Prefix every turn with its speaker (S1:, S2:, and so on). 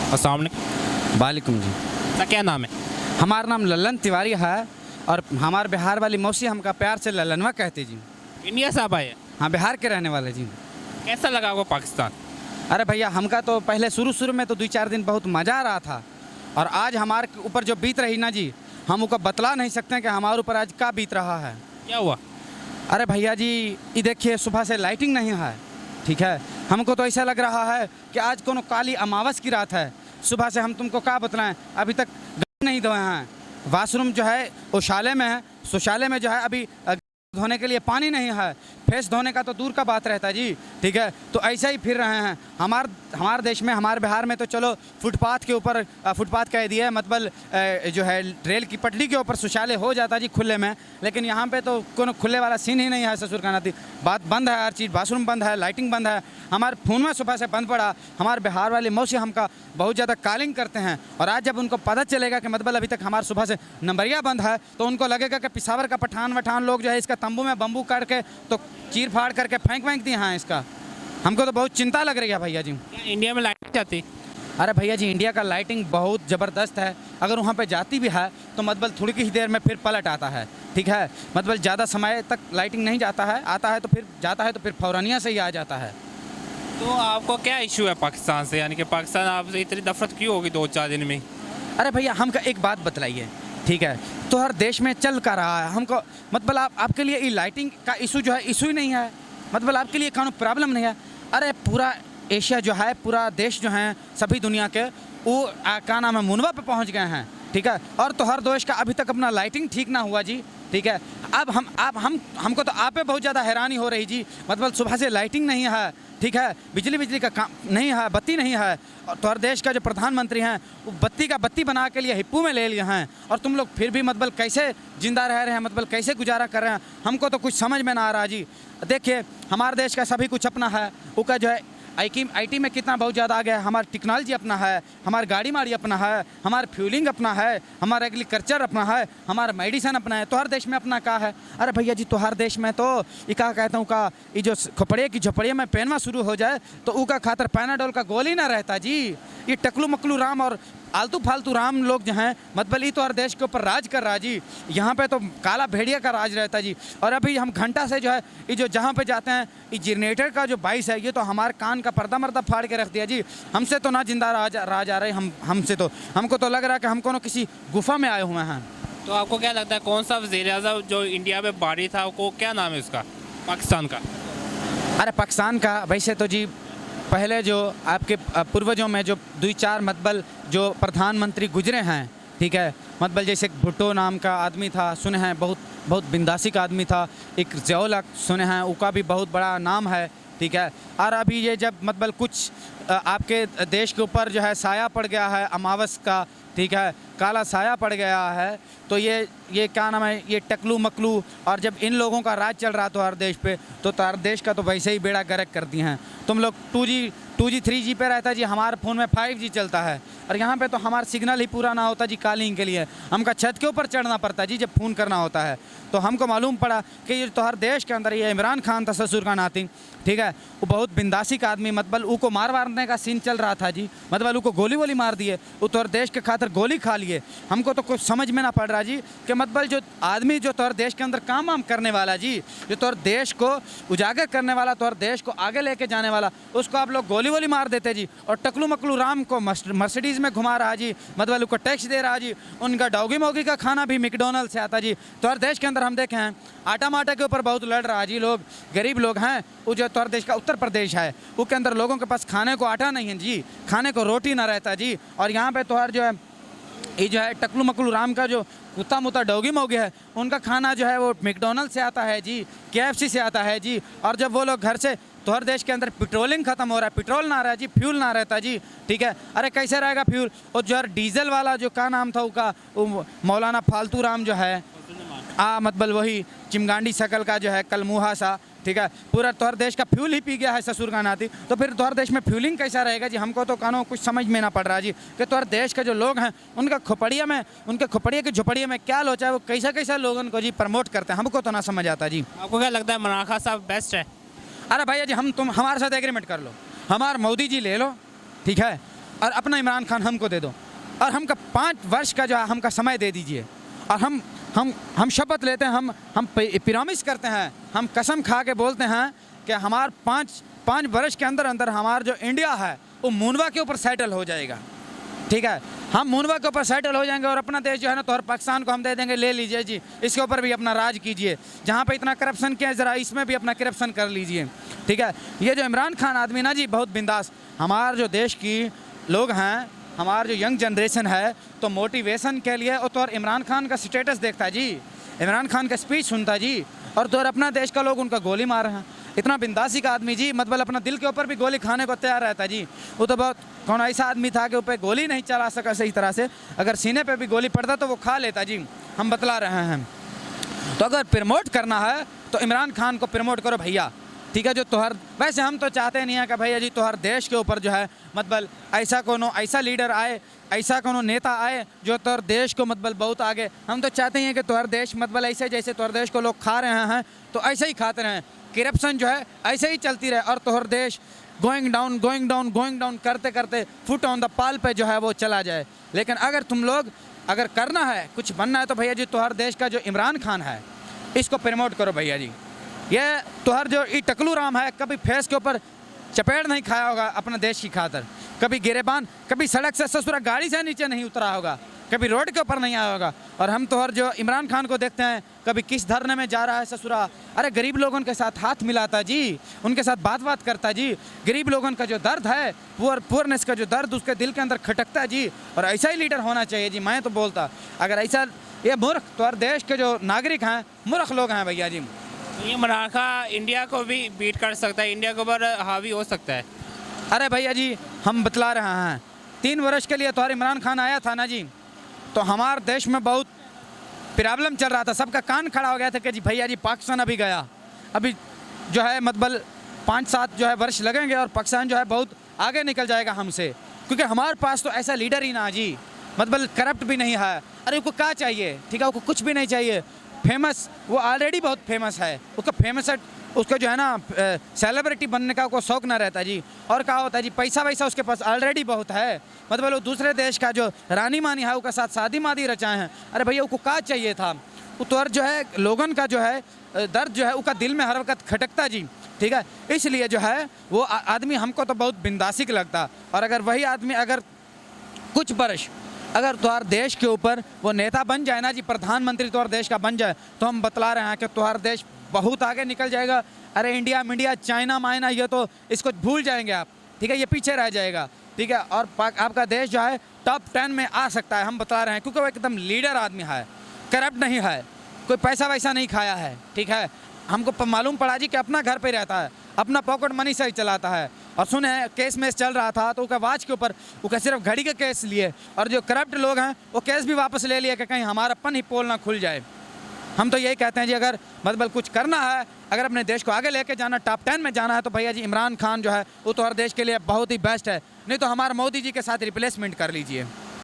S1: अस्सलाम वालेकुम।
S2: वालेकुम जी।
S1: आपका क्या नाम है?
S2: हमारा नाम लल्लन तिवारी है और हमारे बिहार वाली मौसी हमका प्यार से लल्लनवा कहते जी।
S1: इंडिया से आप आए हैं।
S2: हाँ, बिहार के रहने वाले जी।
S1: कैसा लगा आपको पाकिस्तान?
S2: अरे भैया, हमका तो पहले शुरू में तो 2-4 दिन बहुत मज़ा आ रहा था, और आज हमारे ऊपर जो बीत रही ना जी, हम उसको बतला नहीं सकते हैं कि हमारे ऊपर आज क्या बीत रहा है।
S1: क्या हुआ?
S2: अरे भैया जी, ये देखिए, सुबह से लाइटिंग नहीं है, ठीक है। हमको तो ऐसा लग रहा है कि आज कोनो काली अमावस की रात है। सुबह से हम तुमको क्या बतलाएं, अभी तक गाड़ी नहीं धोए हैं। वाशरूम जो है वो शौचालय में है, शौचालय में जो है अभी धोने के लिए पानी नहीं है। फेस धोने का तो दूर का बात रहता है जी, ठीक है। तो ऐसे ही फिर रहे हैं। हमारे देश में, हमारे बिहार में तो चलो फुटपाथ के ऊपर, फुटपाथ कह दिए, मतलब जो है रेल की पटरी के ऊपर शौचालय हो जाता जी खुले में। लेकिन यहाँ पे तो कोनो खुले वाला सीन ही नहीं है। ससुर का नाती बात बंद है, हर चीज़, बाथरूम बंद है, लाइटिंग बंद है। हमारे फ़ोन में सुबह से बंद पड़ा। हमारे बिहार वाले मौसी हमका बहुत ज़्यादा कॉलिंग करते हैं, और आज जब उनको पता चलेगा कि मतलब अभी तक हमारे सुबह से नंबरिया बंद है, तो उनको लगेगा कि पिशावर का पठान वठान लोग जो है इसका तंबू में बम्बू काट के तो चीर फाड़ करके फेंक दिए हैं इसका। हमको तो बहुत चिंता लग रही है भैया जी।
S1: क्या इंडिया में लाइट जाती?
S2: अरे भैया जी, इंडिया का लाइटिंग बहुत ज़बरदस्त है। अगर वहाँ पे जाती भी है तो मतलब थोड़ी ही देर में फिर पलट आता है, ठीक है। मतलब ज़्यादा समय तक लाइटिंग नहीं जाता है, आता है तो फिर जाता है तो फिर फौरानिया से ही आ जाता है।
S1: तो आपको क्या इशू है पाकिस्तान से, यानी कि पाकिस्तान आपसे इतनी नफरत क्यों होगी 2-4 दिन में?
S2: अरे भैया, हमका एक बात बतलाइए, ठीक है। तो हर देश में चल का रहा है, हमको मतलब आपके लिए ये लाइटिंग का इशू जो है इशू ही नहीं है, मतलब आपके लिए कानून प्रॉब्लम नहीं है। अरे पूरा एशिया जो है, पूरा देश जो है, सभी दुनिया के वो क्या नाम है, मुनवा पे पहुंच गए हैं, ठीक है। और तो हर देश का अभी तक अपना लाइटिंग ठीक ना हुआ जी, ठीक है। अब हमको तो आप पे बहुत ज़्यादा हैरानी हो रही जी। मतलब सुबह से लाइटिंग नहीं है, ठीक है, बिजली का काम नहीं है, बत्ती नहीं है। और तो हर देश का जो प्रधानमंत्री हैं वो बत्ती बना के लिए हिप्पू में ले लिए हैं, और तुम लोग फिर भी मतलब कैसे जिंदा रह रहे हैं, मतलब कैसे गुजारा कर रहे हैं, हमको तो कुछ समझ में ना आ रहा जी। देखिए, हमारे देश का सभी कुछ अपना है, उसका जो है आईटी में कितना बहुत ज़्यादा आ गया है। हमारा टेक्नोलॉजी अपना है, हमारी गाड़ी माड़ी अपना है, हमारा फ्यूलिंग अपना है, हमारा एग्रीकल्चर अपना है, हमारा मेडिसिन अपना है। तो हर देश में अपना क्या है? अरे भैया जी, तो हर देश में तो ये क्या कहता हूँ का, ये जो खोपड़े की झोपड़िया में पहनवा शुरू हो जाए तो उसका खातर पैनाडोल का गोली ना रहता जी। ये टकलू मकलू राम और आलतू फालतू राम लोग जो हैं, मतलब ये तो हर देश के ऊपर राज कर रहा जी। यहाँ पे तो काला भेड़िया का राज रहता जी। और अभी हम घंटा से जो है ये जो जहाँ पे जाते हैं, ये जनरेटर का जो बाइस है, ये तो हमारे कान का पर्दा मर्दा फाड़ के रख दिया जी। हमसे तो ना जिंदा राज आ रहे हमसे तो हमको तो लग रहा है कि हम कोनो किसी गुफा में आए हुए हैं।
S1: तो आपको क्या लगता है कौन सा वज़ीर-ए-आज़म जो इंडिया में बारी था, वो क्या नाम है उसका, पाकिस्तान का?
S2: अरे पाकिस्तान का वैसे तो जी, पहले जो आपके पूर्वजों में जो 2-4 मतलब जो प्रधानमंत्री गुजरे हैं, ठीक है, मतलब जैसे भुट्टो नाम का आदमी था, सुने हैं, बहुत बिंदासी का आदमी था। एक ज़ियाउल हक सुने हैं, उसका भी बहुत बड़ा नाम है, ठीक है। और अभी ये जब मतलब कुछ आपके देश के ऊपर जो है साया पड़ गया है अमावस का, ठीक है, काला साया पड़ गया है, तो ये क्या नाम है, ये टकलू मकलू, और जब इन लोगों का राज चल रहा तो हर देश पे, तो हर देश का तो वैसे ही बेड़ा गर्क कर दिए हैं। तुम लोग 2G 3G पे रहता है जी, हमारे फ़ोन में 5G चलता है, और यहाँ पे तो हमारा सिग्नल ही पूरा ना होता जी कॉलिंग के लिए। हमका छत के ऊपर चढ़ना पड़ता है जी जब फ़ोन करना होता है। तो हमको मालूम पड़ा कि ये तो हर देश के अंदर ये इमरान खान था, ससुर का नाती, ठीक है, वो बहुत बिंदासी का आदमी, मतलब उसको मारने का सीन चल रहा था जी। मतलब उसको गोली वोली मार दिए, वो तो हर देश के खातिर गोली खा लिए। हमको तो कुछ समझ में ना पड़ रहा जी कि मतलब जो आदमी जो तोहर देश के अंदर काम वाम करने वाला जी, जो तोहर देश को उजागर करने वाला, तोहर देश को आगे लेके जाने वाला, उसको आप लोग गोली वोली मार देते जी। और टकलू मकलू राम को मर्सिडीज़ में घुमा रहा जी, मतलब उसको टैक्स दे रहा जी। उनका डॉगी मोगी का खाना भी मैकडॉनल्ड से आता जी। तो हर देश के अंदर हम देखे हैं आटा माटा के ऊपर बहुत लड़ रहा जी। लोग गरीब लोग हैं, वो जो तोहर देश का उत्तर प्रदेश है, उसके अंदर लोगों के पास खाने को आटा नहीं है जी, खाने को रोटी ना रहता जी। और यहाँ पे तोहर जो है ये जो है टकलू मकलू राम का जो कुत्ता मुत्ता डॉगी मोगी है, उनका खाना जो है वो मैकडॉनल्ड से आता है जी, KFC से आता है जी। और जब वो लोग घर से, तो हर देश के अंदर पेट्रोलिंग खत्म हो रहा है, पेट्रोल ना रहा है जी, फ्यूल ना रहता जी, ठीक है। अरे कैसे रहेगा फ्यूल? और जो डीजल वाला जो का नाम था उसका, मौलाना फालतू राम जो है, मतलब वही चिमगांडी शकल का जो है कलमुहा सा, ठीक है, पूरा तोहर देश का फ्यूल ही पी गया है ससुर का नाती। तो फिर तोहर देश में फ्यूलिंग कैसा रहेगा जी? हमको तो कानों कुछ समझ में ना पड़ रहा जी कि तोहर देश के जो लोग हैं उनका खोपड़िया में, उनके खोपड़िया की झोपड़िया में क्या लोचा है, वो कैसा लोगों को जी प्रमोट करते हैं, हमको तो ना समझ आता जी।
S1: आपको क्या लगता है इमरान खान साहब बेस्ट है?
S2: अरे भैया जी, तुम हमारे साथ एग्रीमेंट कर लो, हमारे मोदी जी ले लो, ठीक है, और अपना इमरान खान हमको दे दो, और हमका 5 वर्ष का जो है हमका समय दे दीजिए, और हम शपथ लेते हैं, हम प्रॉमिस करते हैं, हम कसम खा के बोलते हैं कि हमार 5 वर्ष के अंदर अंदर हमारा जो इंडिया है वो मूनवा के ऊपर सेटल हो जाएगा। ठीक है, हम मूनवा के ऊपर सेटल हो जाएंगे और अपना देश जो है ना तो हर पाकिस्तान को हम दे देंगे, ले लीजिए जी, इसके ऊपर भी अपना राज कीजिए, जहाँ पे इतना करप्शन किया है ज़रा इसमें भी अपना करप्शन कर लीजिए। ठीक है, ये जो इमरान खान आदमी ना जी बहुत बिंदास, हमारे जो देश की लोग हैं, हमारा जो यंग जनरेशन है तो मोटिवेशन के लिए और तो और इमरान खान का स्टेटस देखता है जी, इमरान खान का स्पीच सुनता है जी, और तो और अपना देश का लोग उनका गोली मार रहे हैं। इतना बिंदासी का आदमी जी, मतलब अपना दिल के ऊपर भी गोली खाने को तैयार रहता है जी। वो तो बहुत कौन ऐसा आदमी था कि ऊपर गोली नहीं चला सका सही तरह से, अगर सीने पे भी गोली पड़ता तो वो खा लेता जी, हम बतला रहे हैं। तो अगर प्रमोट करना है तो इमरान खान को प्रमोट करो भैया। ठीक है, जो तोहर वैसे हम तो चाहते नहीं है कि भैया जी तोहर देश के ऊपर जो है मतलब ऐसा लीडर आए, ऐसा कोनो नेता आए जो तोहर देश को मतलब बहुत आगे, हम तो चाहते हैं कि तोहर देश मतलब ऐसे जैसे तोहर देश को लोग खा रहे हैं तो ऐसे ही खाते रहें, करप्शन जो है ऐसे ही चलती रहे और तोहर देश गोइंग डाउन करते करते फुट ऑन द पाल पे जो है वो चला जाए। लेकिन अगर तुम लोग अगर करना है कुछ बनना है तो भैया जी तोहर देश का जो इमरान खान है इसको प्रमोट करो भैया जी। ये तोहर जो ई टकलू राम है कभी फेस के ऊपर चपेट नहीं खाया होगा अपने देश की खातर, कभी गिरेबान, कभी सड़क से ससुरा गाड़ी से नीचे नहीं उतरा होगा, कभी रोड के ऊपर नहीं आया होगा। और हम तोहर जो इमरान खान को देखते हैं कभी किस धरने में जा रहा है ससुरा, अरे गरीब लोगों के साथ हाथ मिलाता जी, उनके साथ बात करता जी, गरीब लोगों का जो दर्द है पुअरनेस का जो दर्द उसके दिल के अंदर खटकता है जी। और ऐसा ही लीडर होना चाहिए जी। मैं तो बोलता अगर ऐसा ये मूर्ख तोहर देश के जो नागरिक हैं मूर्ख लोग हैं भैया जी।
S1: ये इमरान खान इंडिया को भी बीट कर सकता है, इंडिया के ऊपर हावी हो सकता है।
S2: अरे भैया जी हम बतला रहे हैं 3 वर्ष के लिए तोहर इमरान खान आया था ना जी, तो हमारे देश में बहुत प्रॉब्लम चल रहा था, सबका कान खड़ा हो गया था कि जी भैया जी पाकिस्तान अभी गया, अभी जो है मतलब 5-7 जो है वर्ष लगेंगे और पाकिस्तान जो है बहुत आगे निकल जाएगा हमसे, क्योंकि हमारे पास तो ऐसा लीडर ही ना जी, मतलब करप्ट भी नहीं है। अरे उसको क्या चाहिए, ठीक है, उसको कुछ भी नहीं चाहिए, फेमस, वो ऑलरेडी बहुत फेमस है, उसका फेमस है, उसका जो है ना सेलिब्रिटी बनने का कोई शौक ना रहता जी। और क्या होता है जी पैसा वैसा उसके पास ऑलरेडी बहुत है, मतलब वो दूसरे देश का जो रानी मानी है उसके साथ शादी मादी रचाए हैं। अरे भैया उसको क्या चाहिए था, वो तो जो है लोगन का जो है दर्द जो है उसका दिल में हर वक्त खटकता जी। ठीक है, इसलिए जो है वो आदमी हमको तो बहुत बिंदासिक लगता। और अगर वही आदमी अगर कुछ वर्ष अगर तुम्हार देश के ऊपर वो नेता बन जाए ना जी, प्रधानमंत्री तुम्हार देश का बन जाए, तो हम बतला रहे हैं कि तुम्हारा देश बहुत आगे निकल जाएगा। अरे इंडिया चाइना माइना ये तो इसको भूल जाएंगे आप, ठीक है, ये पीछे रह जाएगा। ठीक है, और आपका देश जो है टॉप 10 में आ सकता है, हम बता रहे हैं, क्योंकि वो एकदम लीडर आदमी है, करप्ट नहीं है, कोई पैसा वैसा नहीं खाया है। ठीक है, हमको मालूम पड़ा जी कि अपना घर पे रहता है, अपना पॉकेट मनी से ही चलाता है। और सुने केस में चल रहा था तो उसका वाच के ऊपर उसका सिर्फ घड़ी का केस लिए, और जो करप्ट लोग हैं वो केस भी वापस ले लिए कि कहीं हमारा अपन ही पोल ना खुल जाए। हम तो यही कहते हैं जी अगर मतलब कुछ करना है, अगर अपने देश को आगे लेके जाना, टॉप 10 में जाना है, तो भैया जी इमरान खान जो है वो तो हर देश के लिए बहुत ही बेस्ट है, नहीं तो हमारे मोदी जी के साथ रिप्लेसमेंट कर लीजिए।